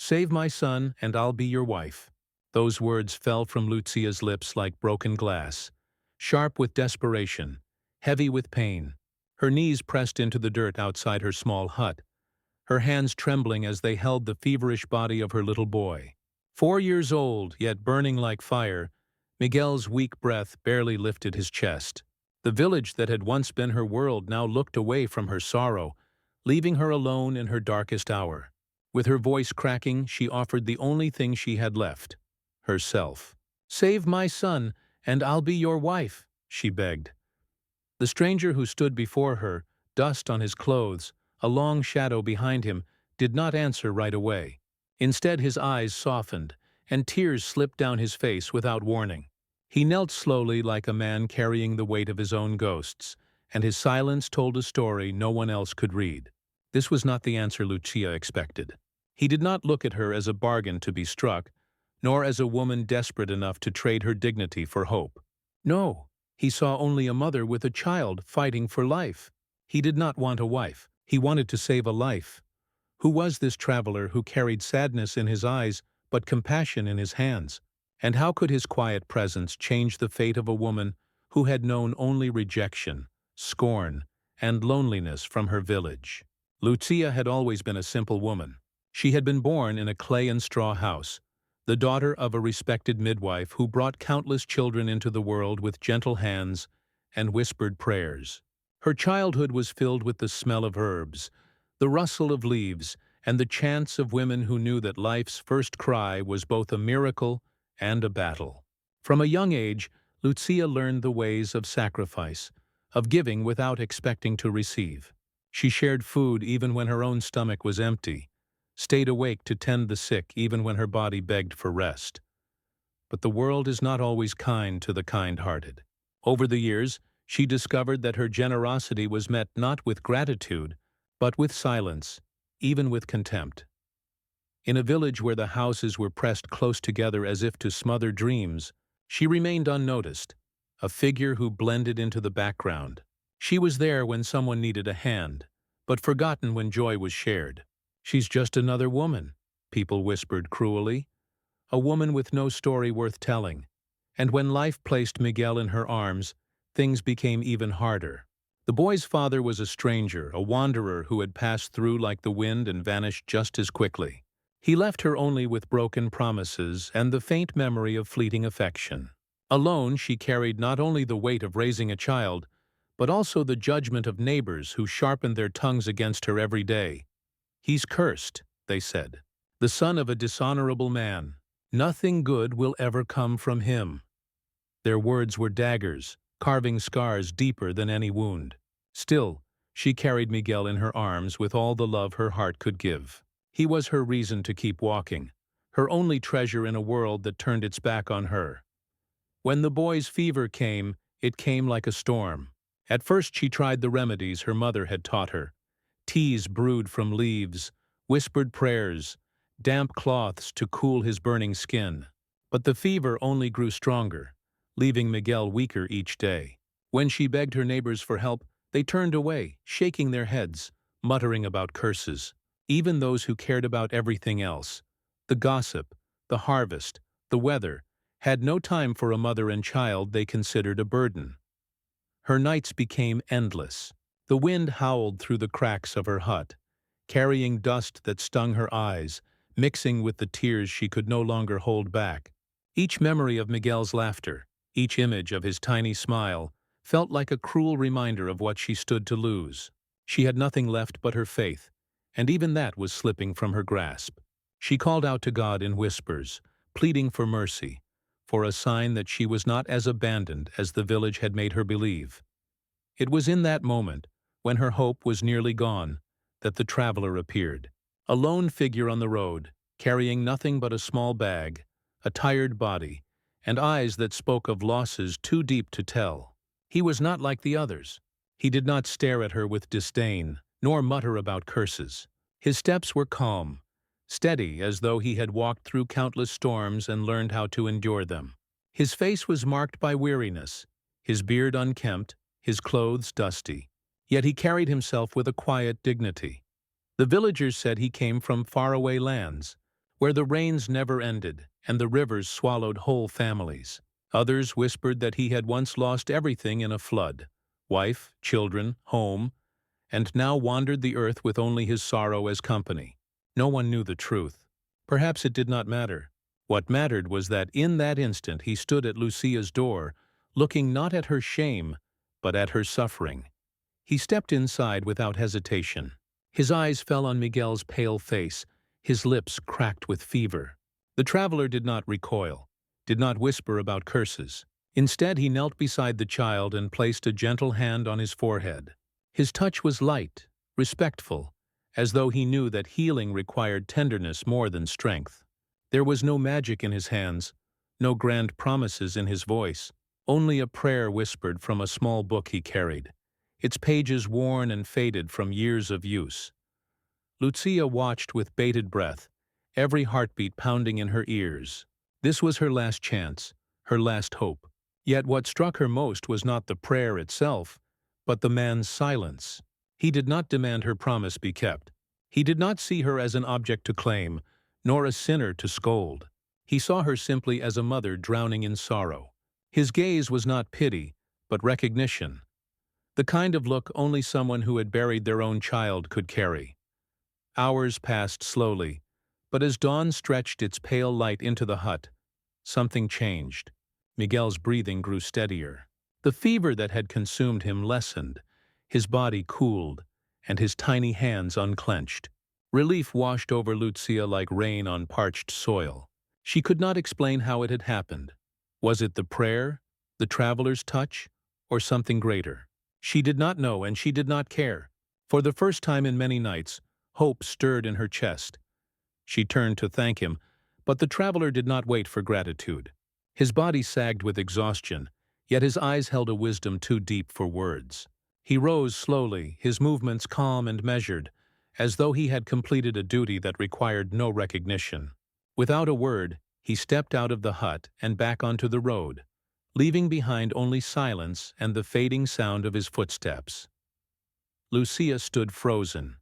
Save my son, and I'll be your wife." Those words fell from Lucia's lips like broken glass, sharp with desperation, heavy with pain. Her knees pressed into the dirt outside her small hut, her hands trembling as they held the feverish body of her little boy. 4 years old, yet burning like fire, Miguel's weak breath barely lifted his chest. The village that had once been her world now looked away from her sorrow, leaving her alone in her darkest hour. With her voice cracking, she offered the only thing she had left: herself. "Save my son, and I'll be your wife," she begged. The stranger who stood before her, dust on his clothes, a long shadow behind him, did not answer right away. Instead, his eyes softened, and tears slipped down his face without warning. He knelt slowly like a man carrying the weight of his own ghosts, and his silence told a story no one else could read. This was not the answer Lucia expected. He did not look at her as a bargain to be struck, nor as a woman desperate enough to trade her dignity for hope. No, he saw only a mother with a child fighting for life. He did not want a wife. He wanted to save a life. Who was this traveler who carried sadness in his eyes but compassion in his hands? And how could his quiet presence change the fate of a woman who had known only rejection, scorn, and loneliness from her village? Lucia had always been a simple woman. She had been born in a clay and straw house, the daughter of a respected midwife who brought countless children into the world with gentle hands and whispered prayers. Her childhood was filled with the smell of herbs, the rustle of leaves, and the chants of women who knew that life's first cry was both a miracle and a battle. From a young age, Lucia learned the ways of sacrifice, of giving without expecting to receive. She shared food even when her own stomach was empty, stayed awake to tend the sick even when her body begged for rest. But the world is not always kind to the kind-hearted. Over the years, she discovered that her generosity was met not with gratitude, but with silence, even with contempt. In a village where the houses were pressed close together as if to smother dreams, she remained unnoticed, a figure who blended into the background. She was there when someone needed a hand, but forgotten when joy was shared. "She's just another woman," people whispered cruelly, "a woman with no story worth telling." And when life placed Miguel in her arms, things became even harder. The boy's father was a stranger, a wanderer who had passed through like the wind and vanished just as quickly. He left her only with broken promises and the faint memory of fleeting affection. Alone, she carried not only the weight of raising a child, but also the judgment of neighbors who sharpened their tongues against her every day. "He's cursed," they said, "the son of a dishonorable man. Nothing good will ever come from him." Their words were daggers, carving scars deeper than any wound. Still, she carried Miguel in her arms with all the love her heart could give. He was her reason to keep walking, her only treasure in a world that turned its back on her. When the boy's fever came, it came like a storm. At first she tried the remedies her mother had taught her: teas brewed from leaves, whispered prayers, damp cloths to cool his burning skin. But the fever only grew stronger, leaving Miguel weaker each day. When she begged her neighbors for help, they turned away, shaking their heads, muttering about curses. Even those who cared about everything else, the gossip, the harvest, the weather, had no time for a mother and child they considered a burden. Her nights became endless. The wind howled through the cracks of her hut, carrying dust that stung her eyes, mixing with the tears she could no longer hold back. Each memory of Miguel's laughter, each image of his tiny smile, felt like a cruel reminder of what she stood to lose. She had nothing left but her faith, and even that was slipping from her grasp. She called out to God in whispers, pleading for mercy, for a sign that she was not as abandoned as the village had made her believe. It was in that moment, when her hope was nearly gone, that the traveler appeared. A lone figure on the road, carrying nothing but a small bag, a tired body, and eyes that spoke of losses too deep to tell. He was not like the others. He did not stare at her with disdain, nor mutter about curses. His steps were calm, steady as though he had walked through countless storms and learned how to endure them. His face was marked by weariness, his beard unkempt, his clothes dusty. Yet he carried himself with a quiet dignity. The villagers said he came from faraway lands, where the rains never ended and the rivers swallowed whole families. Others whispered that he had once lost everything in a flood, wife, children, home, and now wandered the earth with only his sorrow as company. No one knew the truth. Perhaps it did not matter. What mattered was that in that instant he stood at Lucia's door, looking not at her shame, but at her suffering. He stepped inside without hesitation. His eyes fell on Miguel's pale face, his lips cracked with fever. The traveler did not recoil, did not whisper about curses. Instead, he knelt beside the child and placed a gentle hand on his forehead. His touch was light, respectful, as though he knew that healing required tenderness more than strength. There was no magic in his hands, no grand promises in his voice, only a prayer whispered from a small book he carried, its pages worn and faded from years of use. Lucia watched with bated breath, every heartbeat pounding in her ears. This was her last chance, her last hope. Yet what struck her most was not the prayer itself, but the man's silence. He did not demand her promise be kept. He did not see her as an object to claim, nor a sinner to scold. He saw her simply as a mother drowning in sorrow. His gaze was not pity, but recognition, the kind of look only someone who had buried their own child could carry. Hours passed slowly, but as dawn stretched its pale light into the hut, something changed. Miguel's breathing grew steadier. The fever that had consumed him lessened, his body cooled, and his tiny hands unclenched. Relief washed over Lucia like rain on parched soil. She could not explain how it had happened. Was it the prayer, the traveler's touch, or something greater? She did not know, and she did not care. For the first time in many nights, hope stirred in her chest. She turned to thank him, but the traveler did not wait for gratitude. His body sagged with exhaustion, yet his eyes held a wisdom too deep for words. He rose slowly, his movements calm and measured, as though he had completed a duty that required no recognition. Without a word, he stepped out of the hut and back onto the road, leaving behind only silence and the fading sound of his footsteps. Lucia stood frozen,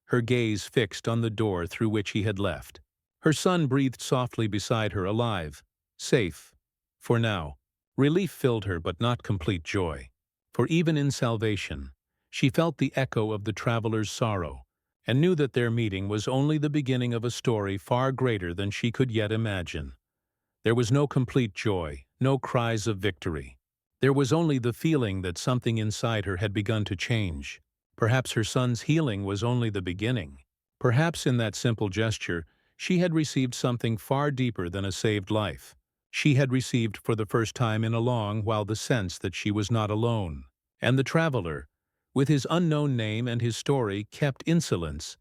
her gaze fixed on the door through which he had left. Her son breathed softly beside her, alive, safe, for now. Relief filled her, but not complete joy. For even in salvation, she felt the echo of the traveler's sorrow, and knew that their meeting was only the beginning of a story far greater than she could yet imagine. There was no complete joy, no cries of victory. There was only the feeling that something inside her had begun to change. Perhaps her son's healing was only the beginning. Perhaps in that simple gesture, she had received something far deeper than a saved life. She had received for the first time in a long while the sense that she was not alone. And the traveler, with his unknown name and his story kept insolence,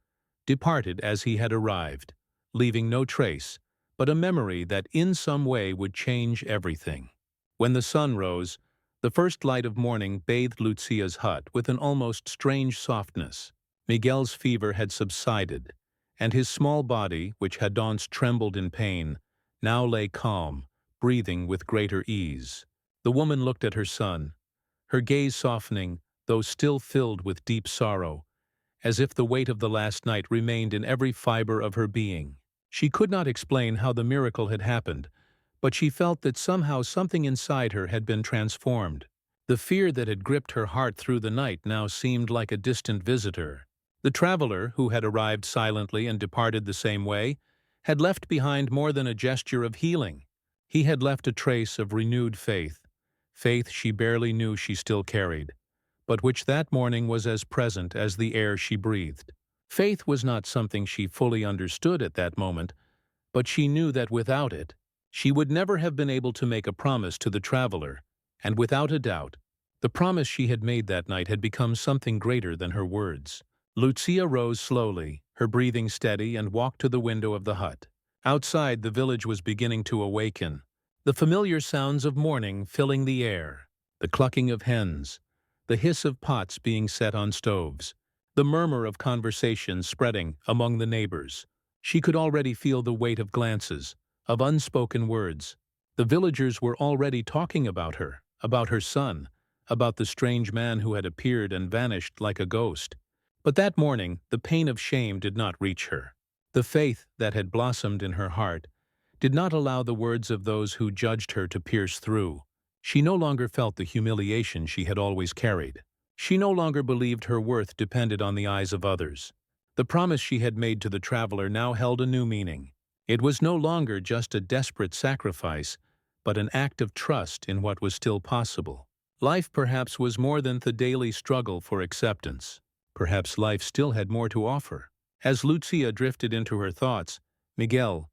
departed as he had arrived, leaving no trace, but a memory that in some way would change everything. When the sun rose, the first light of morning bathed Lucia's hut with an almost strange softness. Miguel's fever had subsided, and his small body, which had once trembled in pain, now lay calm, breathing with greater ease. The woman looked at her son, her gaze softening, though still filled with deep sorrow, as if the weight of the last night remained in every fiber of her being. She could not explain how the miracle had happened, but she felt that somehow something inside her had been transformed. The fear that had gripped her heart through the night now seemed like a distant visitor. The traveler, who had arrived silently and departed the same way, had left behind more than a gesture of healing. He had left a trace of renewed faith, faith she barely knew she still carried, but which that morning was as present as the air she breathed. Faith was not something she fully understood at that moment, but she knew that without it, she would never have been able to make a promise to the traveler, and without a doubt, the promise she had made that night had become something greater than her words. Lucia rose slowly, her breathing steady, and walked to the window of the hut. Outside, the village was beginning to awaken, the familiar sounds of morning filling the air, the clucking of hens, the hiss of pots being set on stoves, the murmur of conversation spreading among the neighbors. She could already feel the weight of glances, of unspoken words. The villagers were already talking about her son, about the strange man who had appeared and vanished like a ghost. But that morning, the pain of shame did not reach her. The faith that had blossomed in her heart did not allow the words of those who judged her to pierce through. She no longer felt the humiliation she had always carried. She no longer believed her worth depended on the eyes of others. The promise she had made to the traveler now held a new meaning. It was no longer just a desperate sacrifice, but an act of trust in what was still possible. Life perhaps was more than the daily struggle for acceptance. Perhaps life still had more to offer. As Lucia drifted into her thoughts, Miguel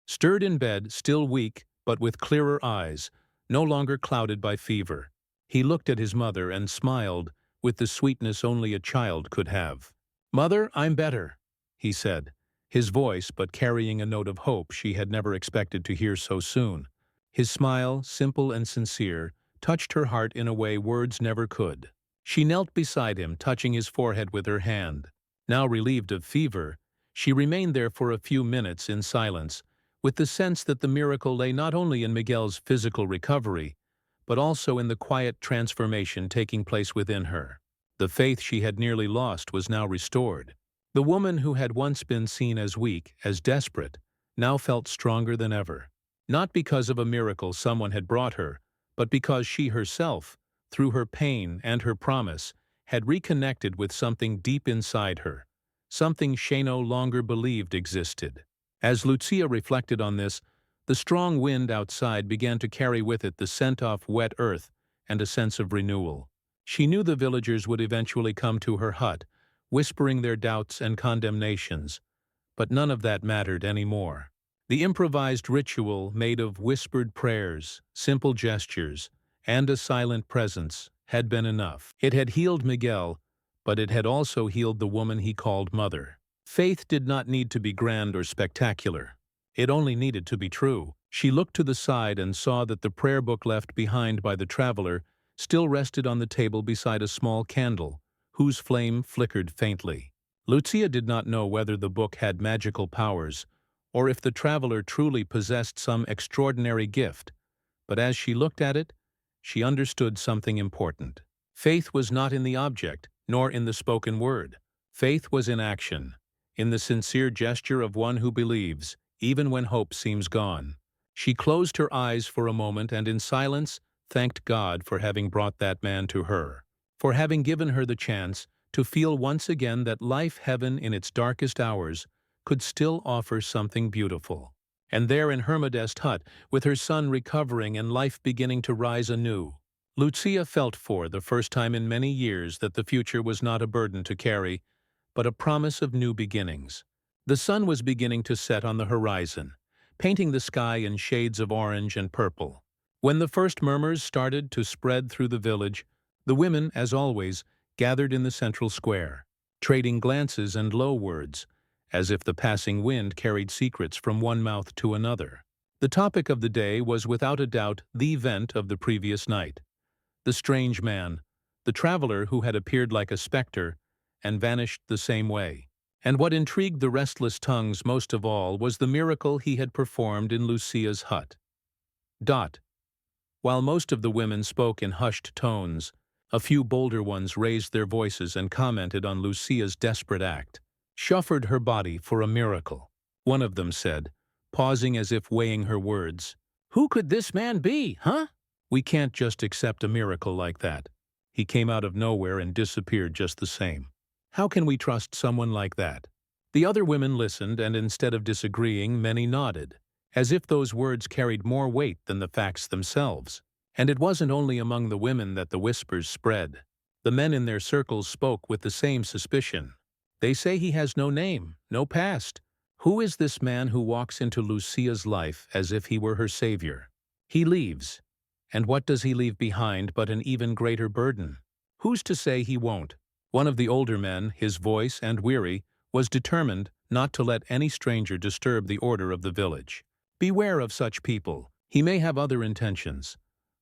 stirred in bed, still weak, but with clearer eyes, no longer clouded by fever. He looked at his mother and smiled with the sweetness only a child could have. "Mother, I'm better," he said, his voice but carrying a note of hope she had never expected to hear so soon. His smile, simple and sincere, touched her heart in a way words never could. She knelt beside him, touching his forehead with her hand. Now relieved of fever, she remained there for a few minutes in silence, with the sense that the miracle lay not only in Miguel's physical recovery, but also in the quiet transformation taking place within her. The faith she had nearly lost was now restored. The woman who had once been seen as weak, as desperate, now felt stronger than ever. Not because of a miracle someone had brought her, but because she herself, through her pain and her promise, had reconnected with something deep inside her, something she no longer believed existed. As Lucia reflected on this, the strong wind outside began to carry with it the scent of wet earth and a sense of renewal. She knew the villagers would eventually come to her hut, whispering their doubts and condemnations, but none of that mattered anymore. The improvised ritual, made of whispered prayers, simple gestures, and a silent presence, had been enough. It had healed Miguel, but it had also healed the woman he called mother. Faith did not need to be grand or spectacular. It only needed to be true. She looked to the side and saw that the prayer book left behind by the traveler still rested on the table beside a small candle, whose flame flickered faintly. Lucia did not know whether the book had magical powers, or if the traveler truly possessed some extraordinary gift, but as she looked at it, she understood something important. Faith was not in the object, nor in the spoken word. Faith was in action, in the sincere gesture of one who believes, even when hope seems gone. She closed her eyes for a moment and in silence thanked God for having brought that man to her, for having given her the chance to feel once again that life, heaven in its darkest hours, could still offer something beautiful. And there in her modest hut, with her son recovering and life beginning to rise anew, Lucia felt for the first time in many years that the future was not a burden to carry, but a promise of new beginnings. The sun was beginning to set on the horizon, painting the sky in shades of orange and purple. When the first murmurs started to spread through the village, the women, as always, gathered in the central square, trading glances and low words, as if the passing wind carried secrets from one mouth to another. The topic of the day was without a doubt the event of the previous night. The strange man, the traveler who had appeared like a specter and vanished the same way. And what intrigued the restless tongues most of all was the miracle he had performed in Lucia's hut. While most of the women spoke in hushed tones, a few bolder ones raised their voices and commented on Lucia's desperate act. "Suffered her body for a miracle," one of them said, pausing as if weighing her words. "Who could this man be, huh? We can't just accept a miracle like that. He came out of nowhere and disappeared just the same. How can we trust someone like that?" The other women listened, and instead of disagreeing, many nodded, as if those words carried more weight than the facts themselves. And it wasn't only among the women that the whispers spread. The men in their circles spoke with the same suspicion. "They say he has no name, no past. Who is this man who walks into Lucia's life as if he were her savior? He leaves. And what does he leave behind but an even greater burden? Who's to say he won't?" One of the older men, his voice and weary, was determined not to let any stranger disturb the order of the village. "Beware of such people. He may have other intentions."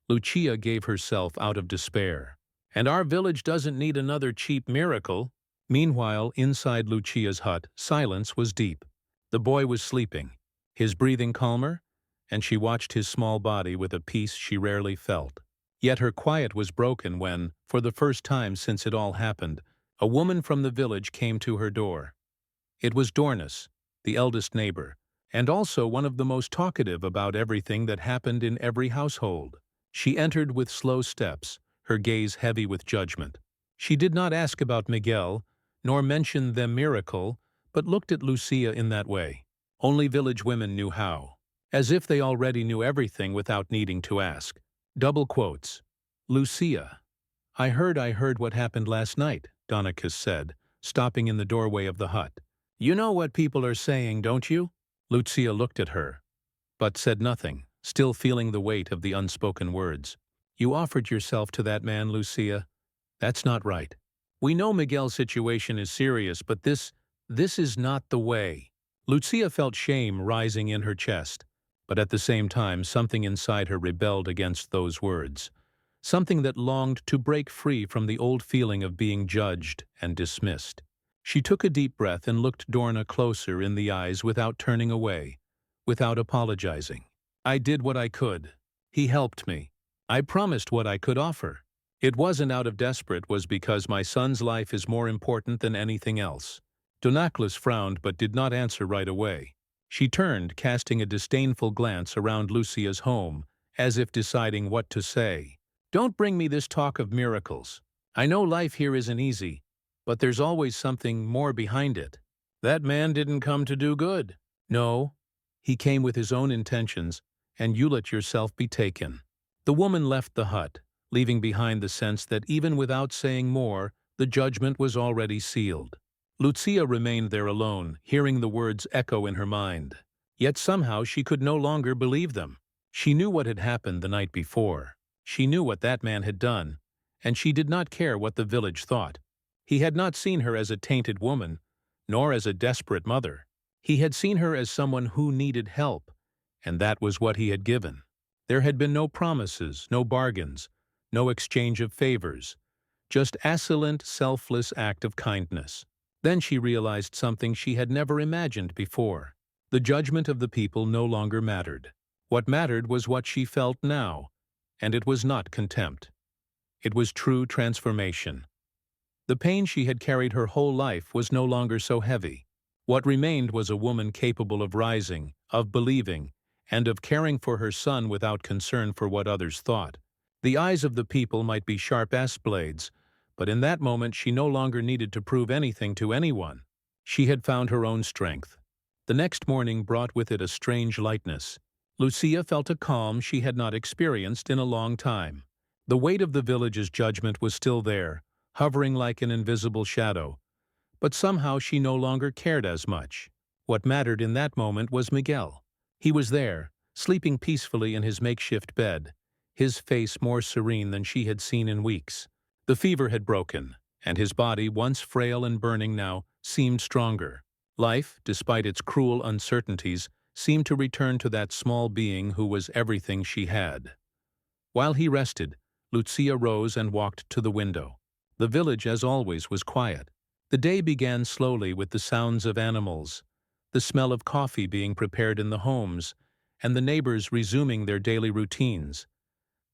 Lucia gave herself out of despair. "And our village doesn't need another cheap miracle." Meanwhile, inside Lucia's hut, silence was deep. The boy was sleeping, his breathing calmer, and she watched his small body with a peace she rarely felt. Yet her quiet was broken when, for the first time since it all happened, a woman from the village came to her door. It was Dornis, the eldest neighbor, and also one of the most talkative about everything that happened in every household. She entered with slow steps, her gaze heavy with judgment. She did not ask about Miguel, nor mention the miracle, but looked at Lucia in that way. Only village women knew how. As if they already knew everything without needing to ask. Double quotes. Lucia. I heard what happened last night, Donicus said, stopping in the doorway of the hut. You know what people are saying, don't you? Lucia looked at her, but said nothing, still feeling the weight of the unspoken words. You offered yourself to that man, Lucia. That's not right. We know Miguel's situation is serious, but this is not the way. Lucia felt shame rising in her chest, but at the same time something inside her rebelled against those words. Something that longed to break free from the old feeling of being judged and dismissed. She took a deep breath and looked Dorna closer in the eyes without turning away, without apologizing. I did what I could. He helped me. I promised what I could offer. It wasn't out of desperate, was because my son's life is more important than anything else. Donaclus frowned but did not answer right away. She turned, casting a disdainful glance around Lucia's home, as if deciding what to say. Don't bring me this talk of miracles. I know life here isn't easy, but there's always something more behind it. That man didn't come to do good. No, he came with his own intentions, and you let yourself be taken. The woman left the hut, leaving behind the sense that even without saying more, the judgment was already sealed. Lucia remained there alone, hearing the words echo in her mind. Yet somehow she could no longer believe them. She knew what had happened the night before. She knew what that man had done, and she did not care what the village thought. He had not seen her as a tainted woman, nor as a desperate mother. He had seen her as someone who needed help, and that was what he had given. There had been no promises, no bargains, no exchange of favors, just assolent, selfless act of kindness. Then she realized something she had never imagined before. The judgment of the people no longer mattered. What mattered was what she felt now, and it was not contempt. It was true transformation. The pain she had carried her whole life was no longer so heavy. What remained was a woman capable of rising, of believing, and of caring for her son without concern for what others thought. The eyes of the people might be sharp as blades, but in that moment she no longer needed to prove anything to anyone. She had found her own strength. The next morning brought with it a strange lightness. Lucia felt a calm she had not experienced in a long time. The weight of the village's judgment was still there, hovering like an invisible shadow. But somehow she no longer cared as much. What mattered in that moment was Miguel. He was there, sleeping peacefully in his makeshift bed, his face more serene than she had seen in weeks. The fever had broken, and his body, once frail and burning now, seemed stronger. Life, despite its cruel uncertainties, seemed to return to that small being who was everything she had. While he rested, Lucia rose and walked to the window. The village, as always, was quiet. The day began slowly with the sounds of animals, the smell of coffee being prepared in the homes, and the neighbors resuming their daily routines.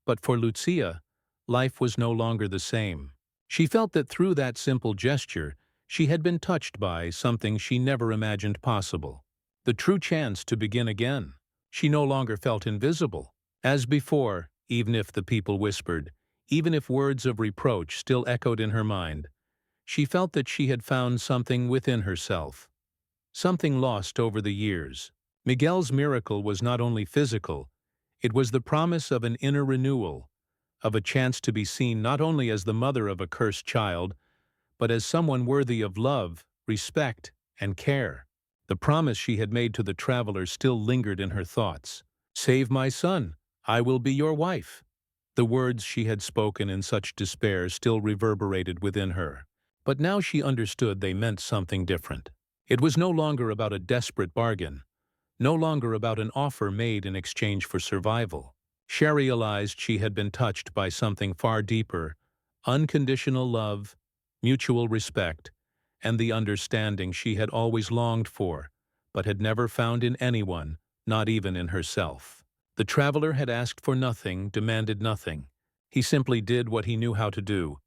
But for Lucia, life was no longer the same. She felt that through that simple gesture, she had been touched by something she never imagined possible. The true chance to begin again. She no longer felt invisible. As before, even if the people whispered, even if words of reproach still echoed in her mind, she felt that she had found something within herself. Something lost over the years. Miguel's miracle was not only physical, it was the promise of an inner renewal, of a chance to be seen not only as the mother of a cursed child, but as someone worthy of love, respect, and care. The promise she had made to the traveler still lingered in her thoughts. "Save my son, I will be your wife." The words she had spoken in such despair still reverberated within her. But now she understood they meant something different. It was no longer about a desperate bargain, no longer about an offer made in exchange for survival. She realized she had been touched by something far deeper, unconditional love, mutual respect, and the understanding she had always longed for, but had never found in anyone, not even in herself. The traveler had asked for nothing, demanded nothing. He simply did what he knew how to do.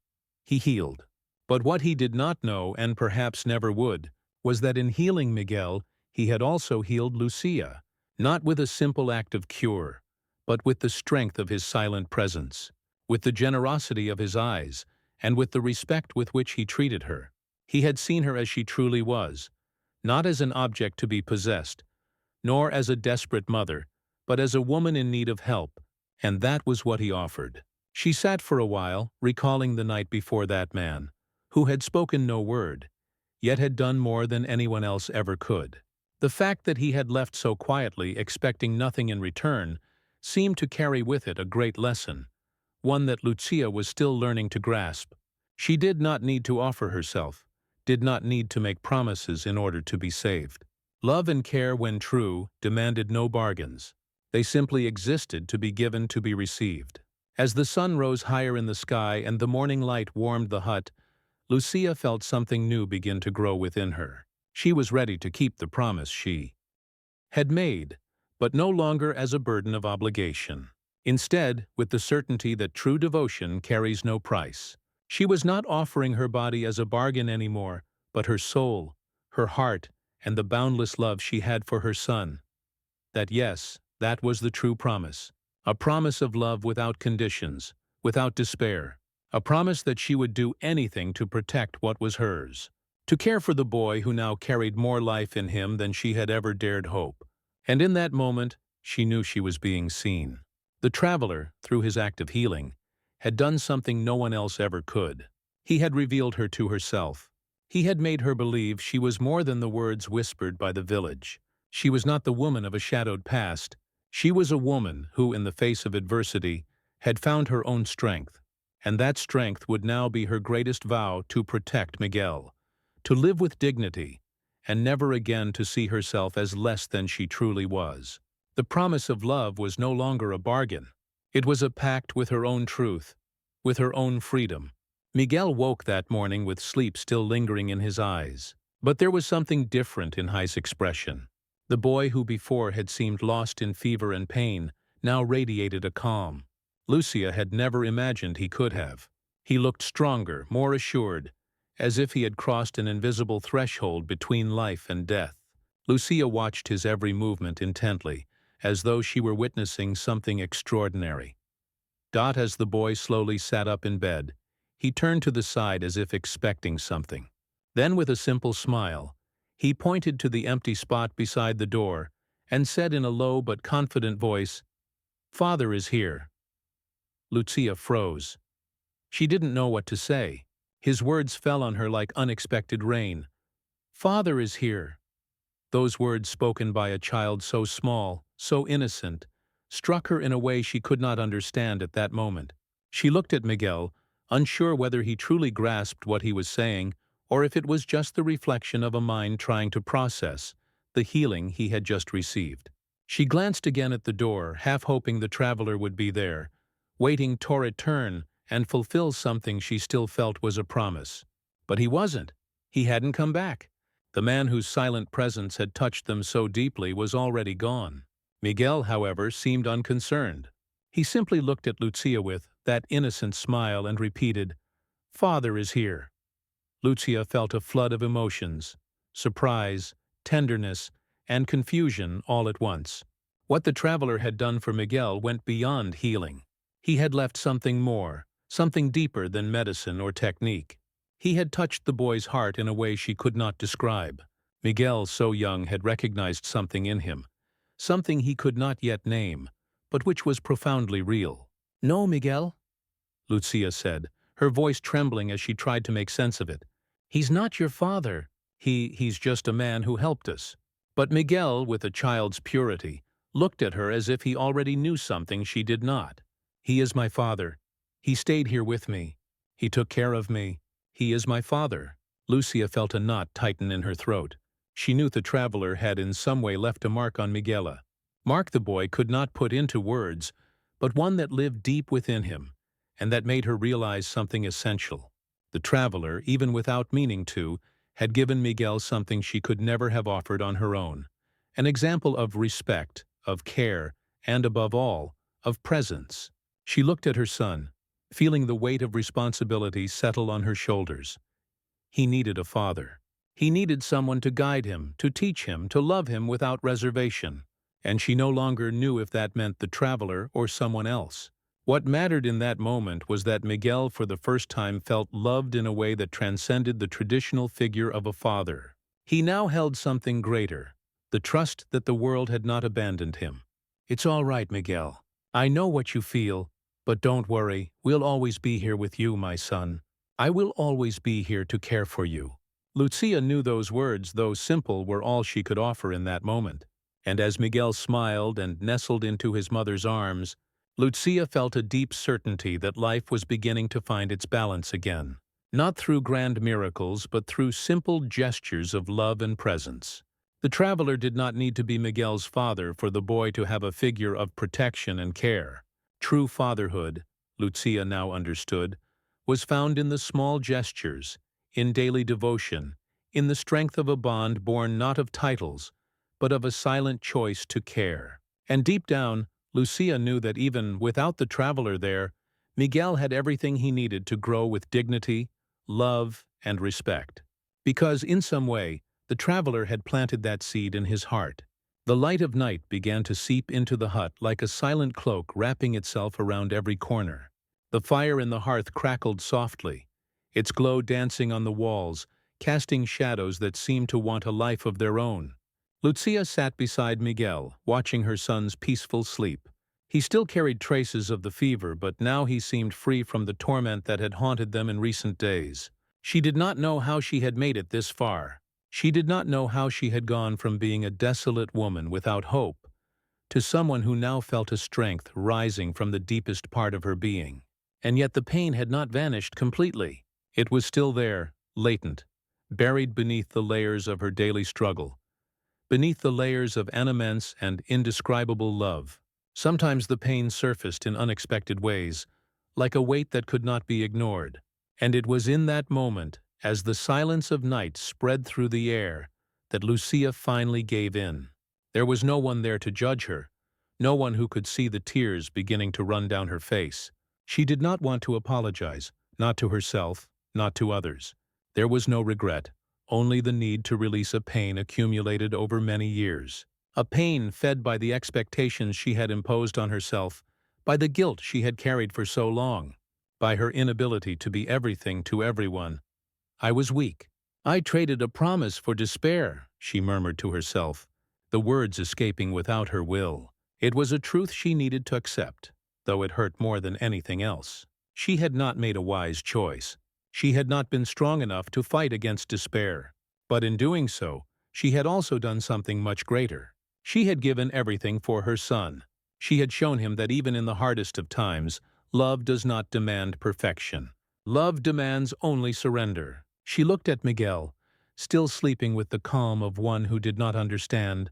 He healed. But what he did not know, and perhaps never would, was that in healing Miguel, he had also healed Lucia, not with a simple act of cure, but with the strength of his silent presence, with the generosity of his eyes, and with the respect with which he treated her. He had seen her as she truly was, not as an object to be possessed, nor as a desperate mother, but as a woman in need of help, and that was what he offered. She sat for a while, recalling the night before that man, who had spoken no word, yet had done more than anyone else ever could. The fact that he had left so quietly, expecting nothing in return, seemed to carry with it a great lesson, one that Lucia was still learning to grasp. She did not need to offer herself, did not need to make promises in order to be saved. Love and care, when true, demanded no bargains. They simply existed to be given, to be received. As the sun rose higher in the sky and the morning light warmed the hut, Lucia felt something new begin to grow within her. She was ready to keep the promise she had made, but no longer as a burden of obligation. Instead, with the certainty that true devotion carries no price. She was not offering her body as a bargain anymore, but her soul, her heart, and the boundless love she had for her son. Yes, that was the true promise. A promise of love without conditions, without despair. A promise that she would do anything to protect what was hers. To care for the boy who now carried more life in him than she had ever dared hope. And in that moment, she knew she was being seen. The traveler, through his act of healing, had done something no one else ever could. He had revealed her to herself. He had made her believe she was more than the words whispered by the village. She was not the woman of a shadowed past. She was a woman who, in the face of adversity, had found her own strength. And that strength would now be her greatest vow: to protect Miguel, to live with dignity, and never again to see herself as less than she truly was. The promise of love was no longer a bargain. It was a pact with her own truth, with her own freedom. Miguel woke that morning with sleep still lingering in his eyes. But there was something different in his expression. The boy who before had seemed lost in fever and pain now radiated a calm Lucia had never imagined he could have. He looked stronger, more assured, as if he had crossed an invisible threshold between life and death. Lucia watched his every movement intently, as though she were witnessing something extraordinary. As the boy slowly sat up in bed, he turned to the side as if expecting something. Then, with a simple smile, he pointed to the empty spot beside the door and said in a low but confident voice, "Father is here." Lucia froze. She didn't know what to say. His words fell on her like unexpected rain. "Father is here." Those words, spoken by a child so small, so innocent, struck her in a way she could not understand at that moment. She looked at Miguel, unsure whether he truly grasped what he was saying, or if it was just the reflection of a mind trying to process the healing he had just received. She glanced again at the door, half hoping the traveler would be there, waiting to return and fulfill something she still felt was a promise. But he wasn't. He hadn't come back. The man whose silent presence had touched them so deeply was already gone. Miguel, however, seemed unconcerned. He simply looked at Lucia with that innocent smile and repeated, "Father is here." Lucia felt a flood of emotions, surprise, tenderness, and confusion all at once. What the traveler had done for Miguel went beyond healing. He had left something more, something deeper than medicine or technique. He had touched the boy's heart in a way she could not describe. Miguel, so young, had recognized something in him, something he could not yet name, but which was profoundly real. "No, Miguel," Lucia said, her voice trembling as she tried to make sense of it. "He's not your father. He's just a man who helped us." But Miguel, with a child's purity, looked at her as if he already knew something she did not. "He is my father. He stayed here with me. He took care of me. He is my father." Lucia felt a knot tighten in her throat. She knew the traveler had in some way left a mark on Miguel. Mark the boy could not put into words, but one that lived deep within him, and that made her realize something essential. The traveler, even without meaning to, had given Miguel something she could never have offered on her own. An example of respect, of care, and above all, of presence. She looked at her son, feeling the weight of responsibility settle on her shoulders. He needed a father. He needed someone to guide him, to teach him, to love him without reservation. And she no longer knew if that meant the traveler or someone else. What mattered in that moment was that Miguel for the first time felt loved in a way that transcended the traditional figure of a father. He now held something greater, the trust that the world had not abandoned him. "It's all right, Miguel. I know what you feel, but don't worry, we'll always be here with you, my son. I will always be here to care for you." Lucia knew those words, though simple, were all she could offer in that moment. And as Miguel smiled and nestled into his mother's arms, Lucia felt a deep certainty that life was beginning to find its balance again. Not through grand miracles, but through simple gestures of love and presence. The traveler did not need to be Miguel's father for the boy to have a figure of protection and care. True fatherhood, Lucia now understood, was found in the small gestures, in daily devotion, in the strength of a bond born not of titles, but of a silent choice to care. And deep down, Lucia knew that even without the traveler there, Miguel had everything he needed to grow with dignity, love, and respect. Because in some way, the traveler had planted that seed in his heart. The light of night began to seep into the hut like a silent cloak wrapping itself around every corner. The fire in the hearth crackled softly, its glow dancing on the walls, casting shadows that seemed to want a life of their own. Lucia sat beside Miguel, watching her son's peaceful sleep. He still carried traces of the fever, but now he seemed free from the torment that had haunted them in recent days. She did not know how she had made it this far. She did not know how she had gone from being a desolate woman without hope to someone who now felt a strength rising from the deepest part of her being. And yet the pain had not vanished completely. It was still there, latent, buried beneath the layers of her daily struggle, beneath the layers of an immense and indescribable love. Sometimes the pain surfaced in unexpected ways, like a weight that could not be ignored. And it was in that moment, as the silence of night spread through the air, that Lucia finally gave in. There was no one there to judge her, no one who could see the tears beginning to run down her face. She did not want to apologize, not to herself, not to others. There was no regret, only the need to release a pain accumulated over many years. A pain fed by the expectations she had imposed on herself, by the guilt she had carried for so long, by her inability to be everything to everyone. "I was weak. I traded a promise for despair," she murmured to herself, the words escaping without her will. It was a truth she needed to accept, though it hurt more than anything else. She had not made a wise choice. She had not been strong enough to fight against despair. But in doing so, she had also done something much greater. She had given everything for her son. She had shown him that even in the hardest of times, love does not demand perfection. Love demands only surrender. She looked at Miguel, still sleeping with the calm of one who did not understand,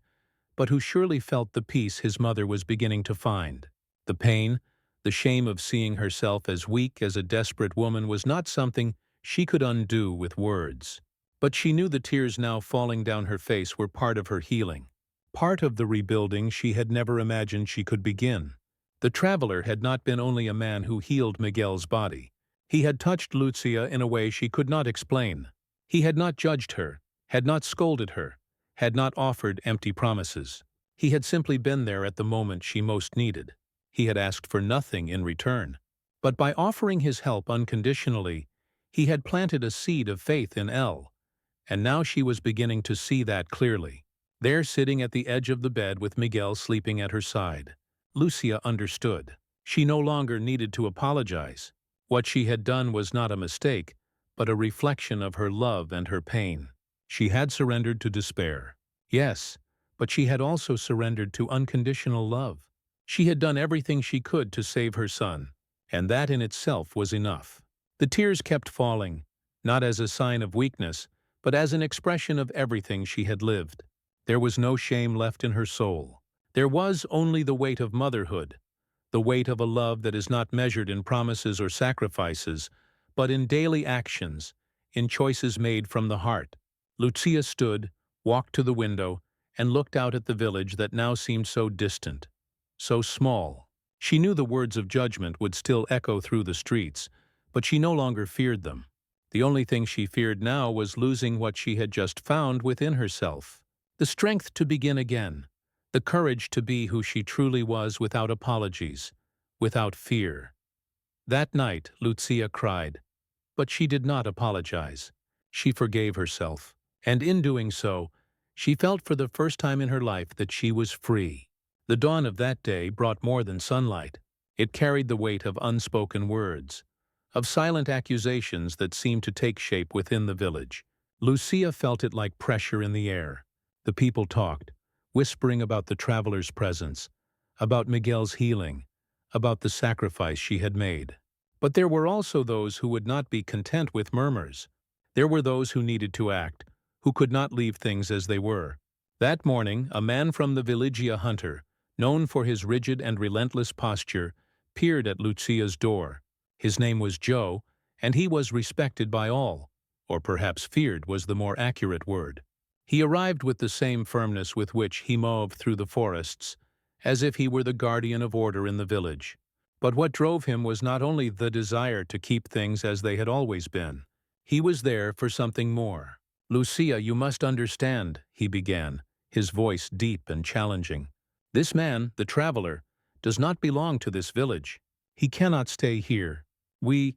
but who surely felt the peace his mother was beginning to find. The pain, the shame of seeing herself as weak as a desperate woman was not something she could undo with words. But she knew the tears now falling down her face were part of her healing, part of the rebuilding she had never imagined she could begin. The traveler had not been only a man who healed Miguel's body. He had touched Lucia in a way she could not explain. He had not judged her, had not scolded her, had not offered empty promises. He had simply been there at the moment she most needed. He had asked for nothing in return. But by offering his help unconditionally, he had planted a seed of faith in Elle. And now she was beginning to see that clearly. There, sitting at the edge of the bed with Miguel sleeping at her side, Lucia understood. She no longer needed to apologize. What she had done was not a mistake, but a reflection of her love and her pain. She had surrendered to despair. Yes, but she had also surrendered to unconditional love. She had done everything she could to save her son, and that in itself was enough. The tears kept falling, not as a sign of weakness, but as an expression of everything she had lived. There was no shame left in her soul. There was only the weight of motherhood, the weight of a love that is not measured in promises or sacrifices, but in daily actions, in choices made from the heart. Lucia stood, walked to the window, and looked out at the village that now seemed so distant, so small. She knew the words of judgment would still echo through the streets, but she no longer feared them. The only thing she feared now was losing what she had just found within herself. The strength to begin again. The courage to be who she truly was without apologies, without fear. That night, Lucia cried. But she did not apologize. She forgave herself. And in doing so, she felt for the first time in her life that she was free. The dawn of that day brought more than sunlight. It carried the weight of unspoken words, of silent accusations that seemed to take shape within the village. Lucia felt it like pressure in the air. The people talked, whispering about the traveler's presence, about Miguel's healing, about the sacrifice she had made. But there were also those who would not be content with murmurs. There were those who needed to act, who could not leave things as they were. That morning, a man from the Villagia Hunter, known for his rigid and relentless posture, peered at Lucia's door. His name was Joe, and he was respected by all, or perhaps feared was the more accurate word. He arrived with the same firmness with which he moved through the forests, as if he were the guardian of order in the village. But what drove him was not only the desire to keep things as they had always been. He was there for something more. "Lucia, you must understand," he began, his voice deep and challenging. "This man, the traveler, does not belong to this village. He cannot stay here. We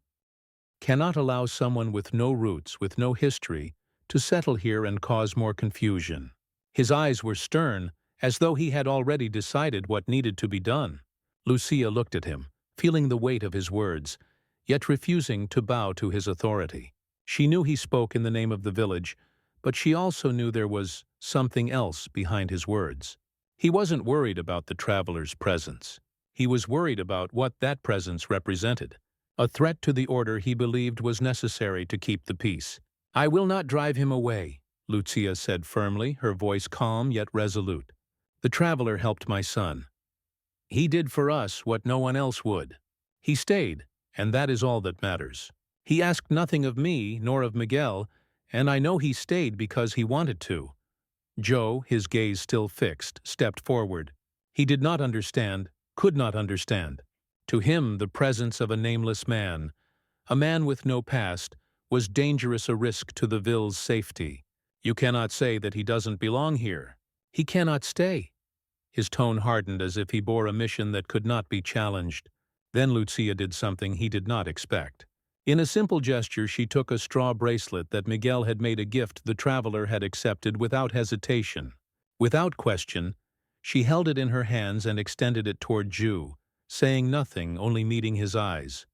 cannot allow someone with no roots, with no history, to settle here and cause more confusion." His eyes were stern, as though he had already decided what needed to be done. Lucia looked at him, feeling the weight of his words, yet refusing to bow to his authority. She knew he spoke in the name of the village, but she also knew there was something else behind his words. He wasn't worried about the traveler's presence. He was worried about what that presence represented, a threat to the order he believed was necessary to keep the peace. "I will not drive him away," Lucia said firmly, her voice calm yet resolute. "The traveler helped my son. He did for us what no one else would. He stayed, and that is all that matters. He asked nothing of me, nor of Miguel, and I know he stayed because he wanted to." Joe, his gaze still fixed, stepped forward. He did not understand, could not understand. To him, the presence of a nameless man, a man with no past, was dangerous a risk to the ville's safety. "You cannot say that he doesn't belong here. He cannot stay." His tone hardened as if he bore a mission that could not be challenged. Then Lucia did something he did not expect. In a simple gesture, she took a straw bracelet that Miguel had made a gift the traveler had accepted without hesitation. Without question, she held it in her hands and extended it toward Joe, saying nothing, only meeting his eyes.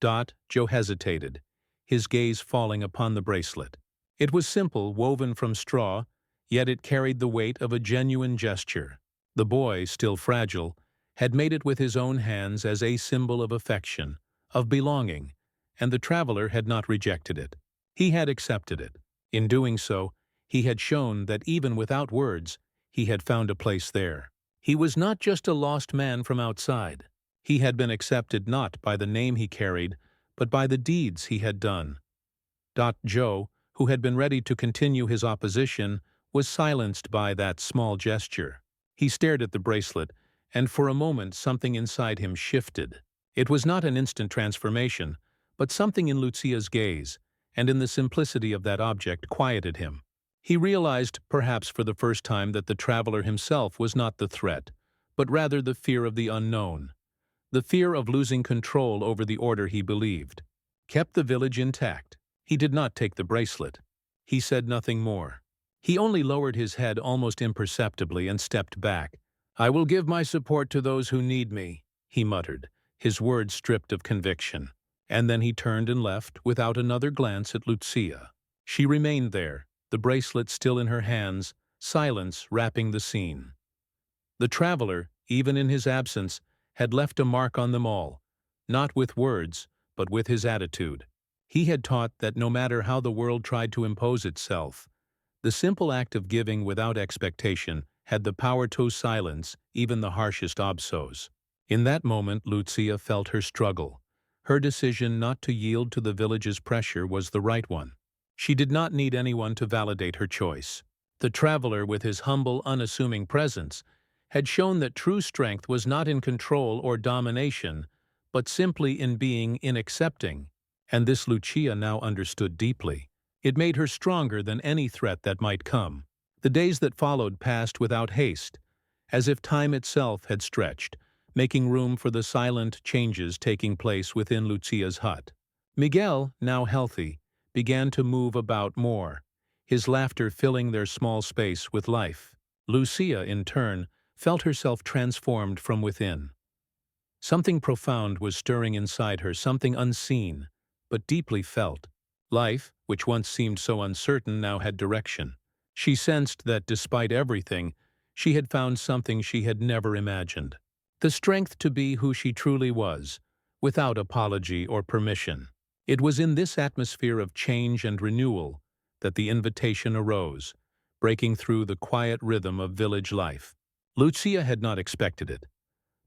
Joe hesitated, his gaze falling upon the bracelet. It was simple, woven from straw, yet it carried the weight of a genuine gesture. The boy, still fragile, had made it with his own hands as a symbol of affection, of belonging, and the traveler had not rejected it. He had accepted it. In doing so, he had shown that even without words, he had found a place there. He was not just a lost man from outside. He had been accepted not by the name he carried, but by the deeds he had done. Joe, who had been ready to continue his opposition, was silenced by that small gesture. He stared at the bracelet, and for a moment something inside him shifted. It was not an instant transformation, but something in Lucia's gaze, and in the simplicity of that object, quieted him. He realized, perhaps for the first time, that the traveler himself was not the threat, but rather the fear of the unknown, the fear of losing control over the order he believed. Kept the village intact. He did not take the bracelet. He said nothing more. He only lowered his head almost imperceptibly and stepped back. "I will give my support to those who need me," he muttered, his words stripped of conviction. And then he turned and left without another glance at Lucia. She remained there, the bracelet still in her hands, silence wrapping the scene. The traveler, even in his absence, had left a mark on them all, not with words, but with his attitude. He had taught that no matter how the world tried to impose itself, the simple act of giving without expectation had the power to silence even the harshest obsos. In that moment, Lucia felt her struggle. Her decision not to yield to the village's pressure was the right one. She did not need anyone to validate her choice. The traveler, with his humble, unassuming presence, had shown that true strength was not in control or domination, but simply in being, in accepting. And this Lucia now understood deeply. It made her stronger than any threat that might come. The days that followed passed without haste, as if time itself had stretched, making room for the silent changes taking place within Lucia's hut. Miguel, now healthy, began to move about more, his laughter filling their small space with life. Lucia, in turn, felt herself transformed from within. Something profound was stirring inside her, something unseen, but deeply felt. Life, which once seemed so uncertain, now had direction. She sensed that, despite everything, she had found something she had never imagined. The strength to be who she truly was, without apology or permission. It was in this atmosphere of change and renewal that the invitation arose, breaking through the quiet rhythm of village life. Lucia had not expected it,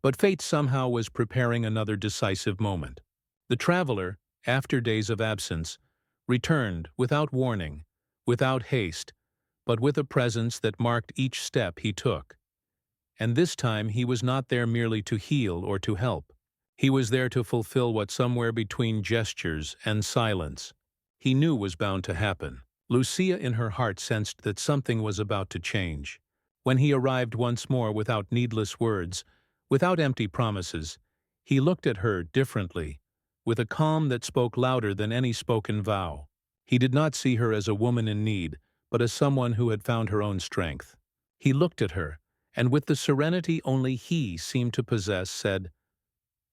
but fate somehow was preparing another decisive moment. The traveler, after days of absence, returned without warning, without haste, but with a presence that marked each step he took. And this time he was not there merely to heal or to help. He was there to fulfill what somewhere between gestures and silence he knew was bound to happen. Lucia in her heart sensed that something was about to change. When he arrived once more without needless words, without empty promises, he looked at her differently, with a calm that spoke louder than any spoken vow. He did not see her as a woman in need, but as someone who had found her own strength. He looked at her, and with the serenity only he seemed to possess, said,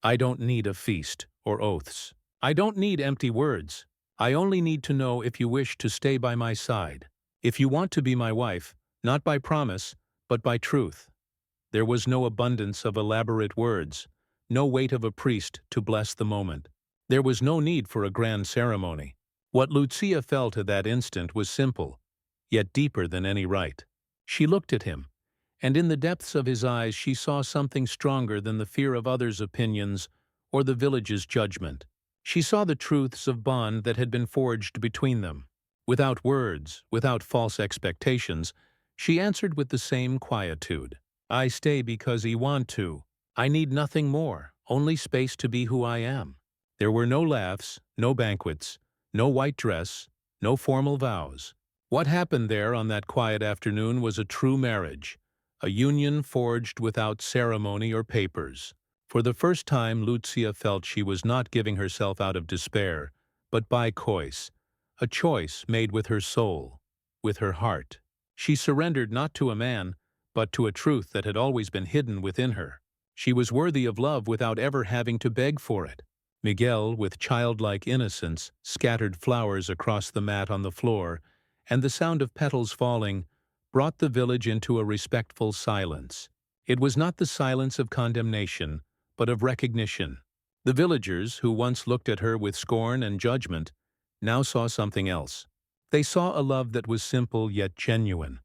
"I don't need a feast or oaths. I don't need empty words. I only need to know if you wish to stay by my side. If you want to be my wife, not by promise, but by truth." There was no abundance of elaborate words, no weight of a priest to bless the moment. There was no need for a grand ceremony. What Lucia felt at that instant was simple, yet deeper than any rite. She looked at him, and in the depths of his eyes she saw something stronger than the fear of others' opinions or the village's judgment. She saw the truths of bond that had been forged between them. Without words, without false expectations, she answered with the same quietude. "I stay because I want to. I need nothing more, only space to be who I am." There were no laughs, no banquets, no white dress, no formal vows. What happened there on that quiet afternoon was a true marriage, a union forged without ceremony or papers. For the first time Lucia felt she was not giving herself out of despair, but by choice, a choice made with her soul, with her heart. She surrendered not to a man, but to a truth that had always been hidden within her. She was worthy of love without ever having to beg for it. Miguel, with childlike innocence, scattered flowers across the mat on the floor, and the sound of petals falling brought the village into a respectful silence. It was not the silence of condemnation, but of recognition. The villagers, who once looked at her with scorn and judgment, now saw something else. They saw a love that was simple yet genuine,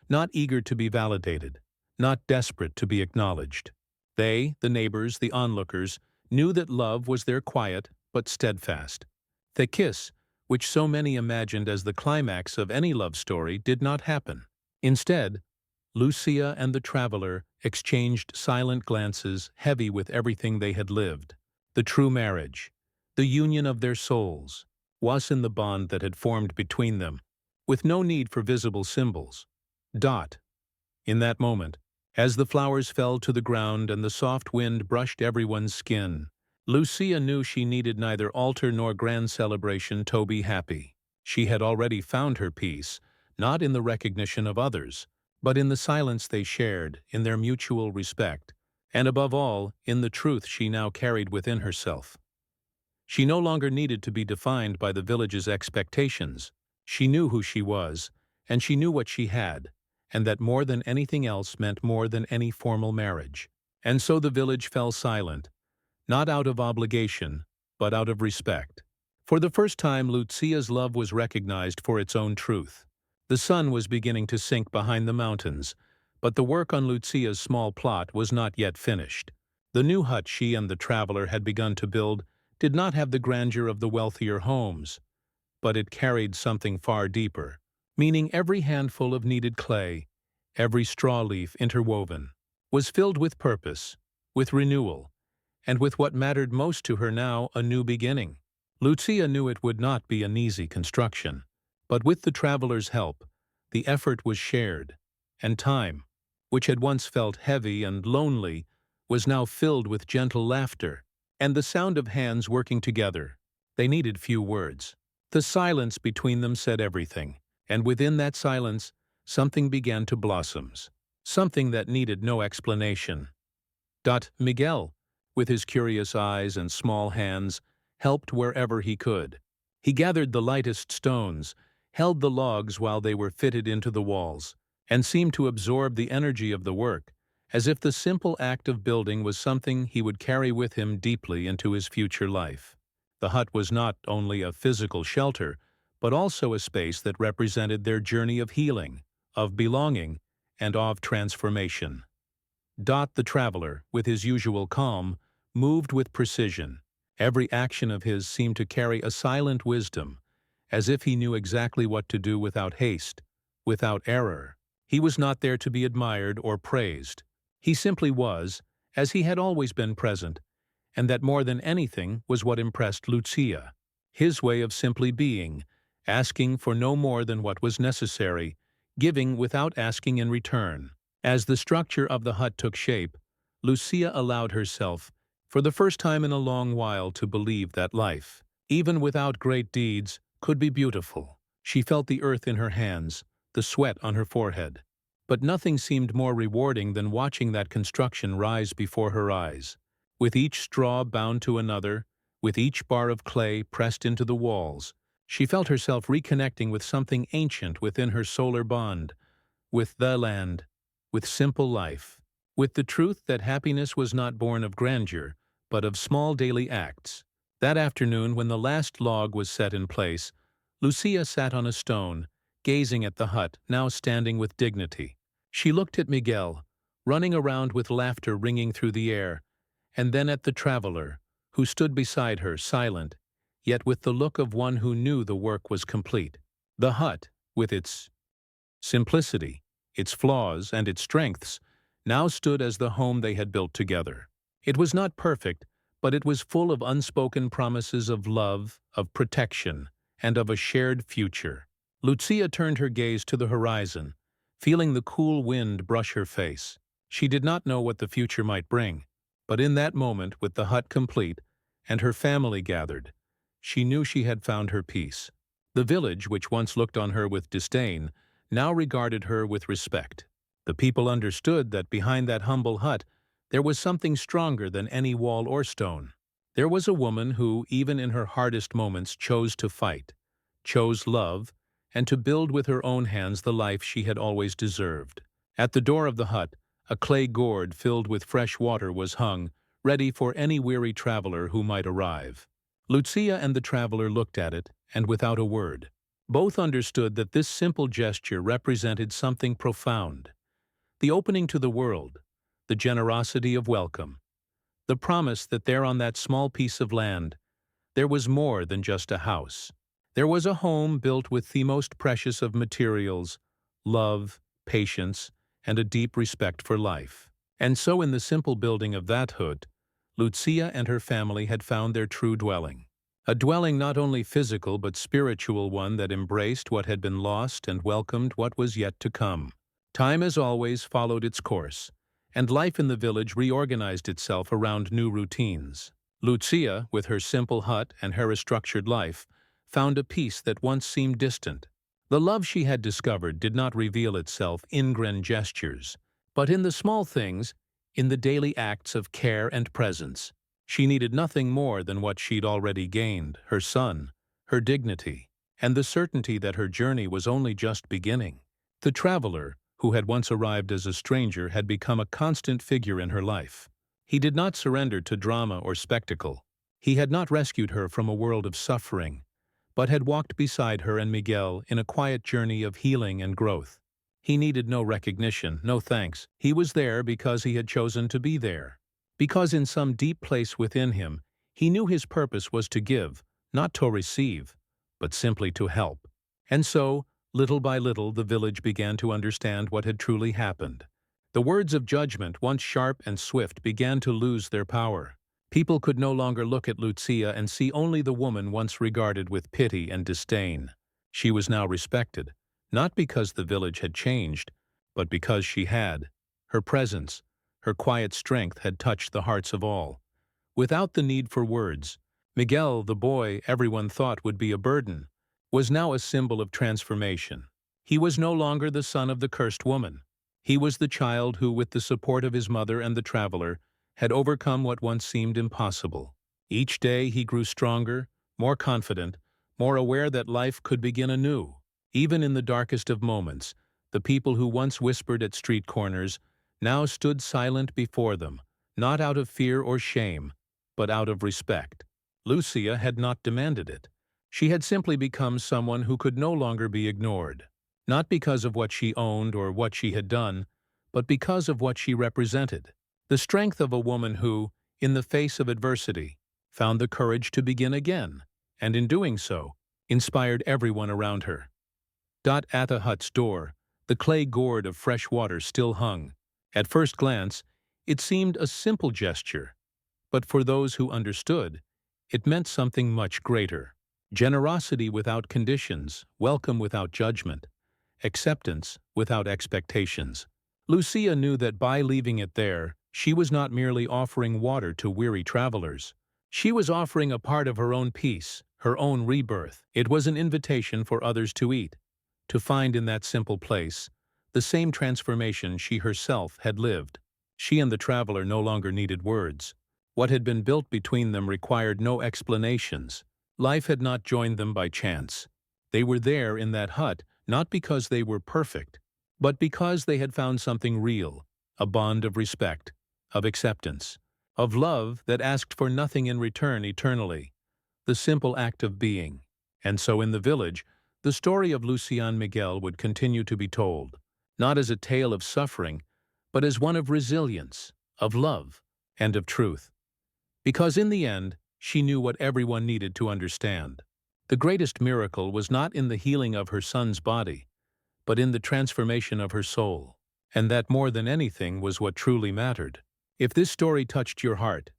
not eager to be validated, not desperate to be acknowledged. They, the neighbors, the onlookers, knew that love was there quiet but steadfast. The kiss, which so many imagined as the climax of any love story, did not happen. Instead, Lucia and the traveler exchanged silent glances heavy with everything they had lived. The true marriage, the union of their souls, was in the bond that had formed between them, with no need for visible symbols. In that moment, as the flowers fell to the ground and the soft wind brushed everyone's skin, Lucia knew she needed neither altar nor grand celebration to be happy. She had already found her peace, not in the recognition of others, but in the silence they shared, in their mutual respect, and above all, in the truth she now carried within herself. She no longer needed to be defined by the village's expectations. She knew who she was, and she knew what she had, and that more than anything else meant more than any formal marriage. And so the village fell silent, not out of obligation, but out of respect. For the first time, Lucia's love was recognized for its own truth. The sun was beginning to sink behind the mountains, but the work on Lucia's small plot was not yet finished. The new hut she and the traveler had begun to build did not have the grandeur of the wealthier homes, but it carried something far deeper, meaning every handful of kneaded clay, every straw leaf interwoven, was filled with purpose, with renewal, and with what mattered most to her now, a new beginning. Lucia knew it would not be an easy construction, but with the traveler's help, the effort was shared, and time, which had once felt heavy and lonely, was now filled with gentle laughter, and the sound of hands working together. They needed few words. The silence between them said everything, and within that silence, something began to blossom, something that needed no explanation. Miguel, with his curious eyes and small hands, helped wherever he could. He gathered the lightest stones, held the logs while they were fitted into the walls, and seemed to absorb the energy of the work, as if the simple act of building was something he would carry with him deeply into his future life. The hut was not only a physical shelter, but also a space that represented their journey of healing, of belonging, and of transformation. The traveler, with his usual calm, moved with precision. Every action of his seemed to carry a silent wisdom, as if he knew exactly what to do without haste, without error. He was not there to be admired or praised. He simply was, as he had always been present, and that more than anything was what impressed Lucia. His way of simply being, asking for no more than what was necessary, giving without asking in return. As the structure of the hut took shape, Lucia allowed herself, for the first time in a long while, to believe that life, even without great deeds, could be beautiful. She felt the earth in her hands, the sweat on her forehead. But nothing seemed more rewarding than watching that construction rise before her eyes. With each straw bound to another, with each bar of clay pressed into the walls, she felt herself reconnecting with something ancient within her solar bond, with the land, with simple life, with the truth that happiness was not born of grandeur, but of small daily acts. That afternoon, when the last log was set in place, Lucia sat on a stone, gazing at the hut, now standing with dignity. She looked at Miguel, running around with laughter ringing through the air, and then at the traveler, who stood beside her, silent, yet with the look of one who knew the work was complete. The hut, with its simplicity, its flaws, and its strengths, now stood as the home they had built together. It was not perfect, but it was full of unspoken promises of love, of protection, and of a shared future. Lucia turned her gaze to the horizon, feeling the cool wind brush her face. She did not know what the future might bring, but in that moment, with the hut complete and her family gathered, she knew she had found her peace. The village, which once looked on her with disdain, now regarded her with respect. The people understood that behind that humble hut there was something stronger than any wall or stone. There was a woman who, even in her hardest moments, chose to fight, chose love, and to build with her own hands the life she had always deserved. At the door of the hut, a clay gourd filled with fresh water was hung, ready for any weary traveler who might arrive. Lucia and the traveler looked at it, and without a word, both understood that this simple gesture represented something profound. The opening to the world, the generosity of welcome, the promise that there on that small piece of land, there was more than just a house. There was a home built with the most precious of materials, love, patience, and a deep respect for life. And so in the simple building of that hut, Lucia and her family had found their true dwelling. A dwelling not only physical but spiritual, one that embraced what had been lost and welcomed what was yet to come. Time, as always, followed its course, and life in the village reorganized itself around new routines. Lucia, with her simple hut and her structured life, found a peace that once seemed distant. The love she had discovered did not reveal itself in grand gestures, but in the small things, in the daily acts of care and presence. She needed nothing more than what she'd already gained, her son, her dignity, and the certainty that her journey was only just beginning. The traveler, who had once arrived as a stranger, had become a constant figure in her life. He did not surrender to drama or spectacle. He had not rescued her from a world of suffering, but had walked beside her and Miguel in a quiet journey of healing and growth. He needed no recognition, no thanks. He was there because he had chosen to be there. Because in some deep place within him, he knew his purpose was to give, not to receive, but simply to help. And so, little by little, the village began to understand what had truly happened. The words of judgment, once sharp and swift, began to lose their power. People could no longer look at Lucia and see only the woman once regarded with pity and disdain. She was now respected, not because the village had changed, but because she had. Her presence, her quiet strength had touched the hearts of all. Without the need for words, Miguel, the boy everyone thought would be a burden, was now a symbol of transformation. He was no longer the son of the cursed woman. He was the child who, with the support of his mother and the traveler, had overcome what once seemed impossible. Each day he grew stronger, more confident, more aware that life could begin anew. Even in the darkest of moments, the people who once whispered at street corners now stood silent before them, not out of fear or shame, but out of respect. Lucia had not demanded it. She had simply become someone who could no longer be ignored. Not because of what she owned or what she had done, but because of what she represented. The strength of a woman who, in the face of adversity, found the courage to begin again, and in doing so, inspired everyone around her. At the hut's door, the clay gourd of fresh water still hung. At first glance, it seemed a simple gesture, but for those who understood, it meant something much greater. Generosity without conditions, welcome without judgment, acceptance without expectations. Lucia knew that by leaving it there, she was not merely offering water to weary travelers. She was offering a part of her own peace, her own rebirth. It was an invitation for others to eat, to find in that simple place the same transformation she herself had lived. She and the traveler no longer needed words. What had been built between them required no explanations. Life had not joined them by chance. They were there in that hut not because they were perfect, but because they had found something real, a bond of respect, of acceptance, of love that asked for nothing in return eternally, the simple act of being. And so in the village, the story of Lucia and Miguel would continue to be told, not as a tale of suffering, but as one of resilience, of love, and of truth. Because in the end, she knew what everyone needed to understand. The greatest miracle was not in the healing of her son's body, but in the transformation of her soul. And that more than anything was what truly mattered. If this story touched your heart,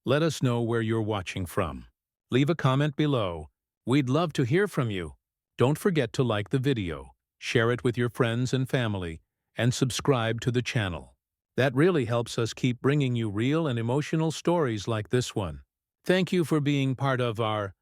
let us know where you're watching from. Leave a comment below. We'd love to hear from you. Don't forget to like the video, share it with your friends and family, and subscribe to the channel. That really helps us keep bringing you real and emotional stories like this one. Thank you for being part of our